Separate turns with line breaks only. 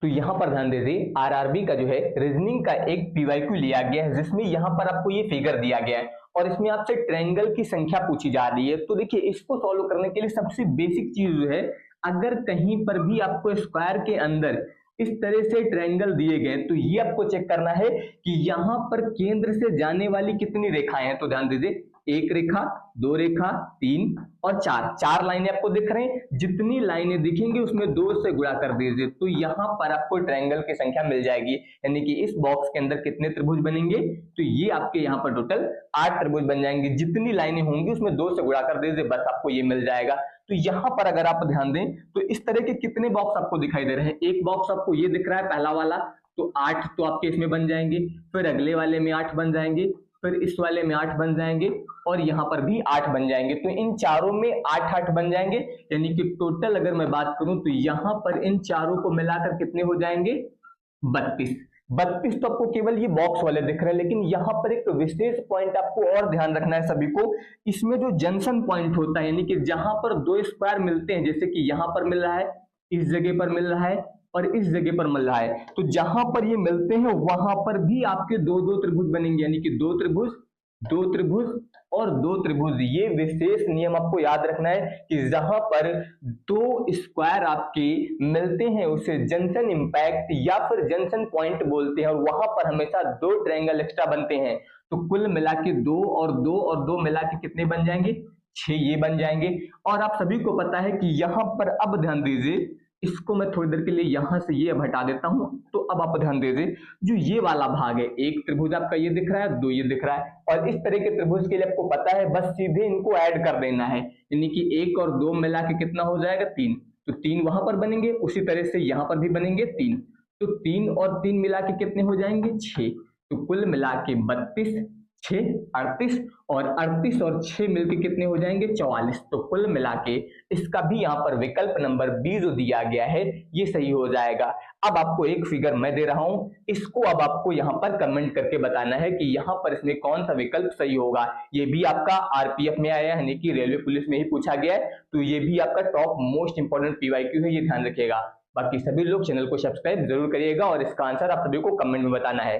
तो यहाँ पर ध्यान दीजिए आरआरबी का जो है रीजनिंग का एक पीवाईक्यू लिया गया है जिसमें यहाँ पर आपको ये फिगर दिया गया है और इसमें आपसे ट्रायंगल की संख्या पूछी जा रही है। तो देखिए इसको सॉल्व करने के लिए सबसे बेसिक चीज जो है, अगर कहीं पर भी आपको स्क्वायर के अंदर इस तरह से ट्रायंगल दिए गए तो ये आपको चेक करना है कि यहाँ पर केंद्र से जाने वाली कितनी रेखाएं हैं। तो ध्यान दीजिए, एक रेखा, दो रेखा, तीन और चार, चार लाइनें आपको दिख रहे हैं। जितनी लाइनें दिखेंगी उसमें दो से गुणा कर दीजिए तो यहाँ पर आपको ट्रायंगल की संख्या मिल जाएगी। यानी कि इस बॉक्स के अंदर कितने त्रिभुज बनेंगे, तो ये आपके यहाँ पर टोटल 8 त्रिभुज बन जाएंगे। जितनी लाइनें होंगी उसमें दो से गुणा कर दीजिए, बस आपको ये मिल जाएगा। तो यहाँ पर अगर आप ध्यान दें तो इस तरह के कितने बॉक्स आपको दिखाई दे रहे हैं। एक बॉक्स आपको ये दिख रहा है पहला वाला, तो 8 तो आपके इसमें बन जाएंगे, फिर अगले वाले में 8 बन जाएंगे, फिर इस वाले में 8 बन जाएंगे और यहाँ पर भी 8 बन जाएंगे। तो इन चारों में 8-8 बन जाएंगे। यानी कि टोटल अगर मैं बात करूं तो यहाँ पर इन चारों को मिलाकर कितने हो जाएंगे, 32। 32 तो आपको केवल ये बॉक्स वाले दिख रहे हैं, लेकिन यहाँ पर एक विशेष पॉइंट आपको और ध्यान रखना है सभी को। इसमें जो जंक्शन पॉइंट होता है, यानी कि जहां पर दो स्क्वायर मिलते हैं, जैसे कि यहाँ पर मिल रहा है, इस जगह पर मिल रहा है और इस जगह पर मिल रहा है, तो जहां पर ये मिलते हैं वहां पर भी आपके दो दो त्रिभुज बनेंगे। यानी कि दो त्रिभुज, दो त्रिभुज और दो त्रिभुज। ये विशेष नियम आपको याद रखना है कि जहां पर दो स्क्वायर आपके मिलते हैं उसे जंक्शन इंपैक्ट या फिर जंक्शन पॉइंट बोलते हैं और वहां पर हमेशा दो ट्रायंगल एक्स्ट्रा बनते हैं। तो कुल मिला के दो और दो मिला के कितने बन जाएंगे, 6 ये बन जाएंगे। और आप सभी को पता है कि यहाँ पर अब ध्यान दीजिए, इसको मैं थोड़ी देर के लिए यहां से ये अब हटा देता हूं। तो अब आप ध्यान दीजिए, जो ये वाला भाग है, एक त्रिभुज आपका ये दिख रहा है, दो ये दिख रहा है, और इस तरह के त्रिभुज के लिए आपको पता है बस सीधे इनको ऐड कर देना है। यानी कि एक और दो मिला के कितना हो जाएगा, 3। तो 3 वहां पर बनेंगे, उसी तरह से यहां पर भी बनेंगे 3। तो 3 और 3 मिला के कितने हो जाएंगे, 6। तो कुल मिला के 32, 6 38 और 38 और 6 मिलके कितने हो जाएंगे, 44। तो कुल मिला के इसका भी यहाँ पर विकल्प नंबर बी जो दिया गया है ये सही हो जाएगा। अब आपको एक फिगर मैं दे रहा हूं, इसको अब आपको यहाँ पर कमेंट करके बताना है कि यहाँ पर इसमें कौन सा विकल्प सही होगा। ये भी आपका आरपीएफ में आया है, यानी कि रेलवे पुलिस में ही पूछा गया है, तो ये भी आपका टॉप मोस्ट इंपोर्टेंट पीवाईक्यू है, ये ध्यान रखिएगा। बाकी सभी लोग चैनल को सब्सक्राइब जरूर करिएगा और इसका आंसर आप सभी को कमेंट में बताना है।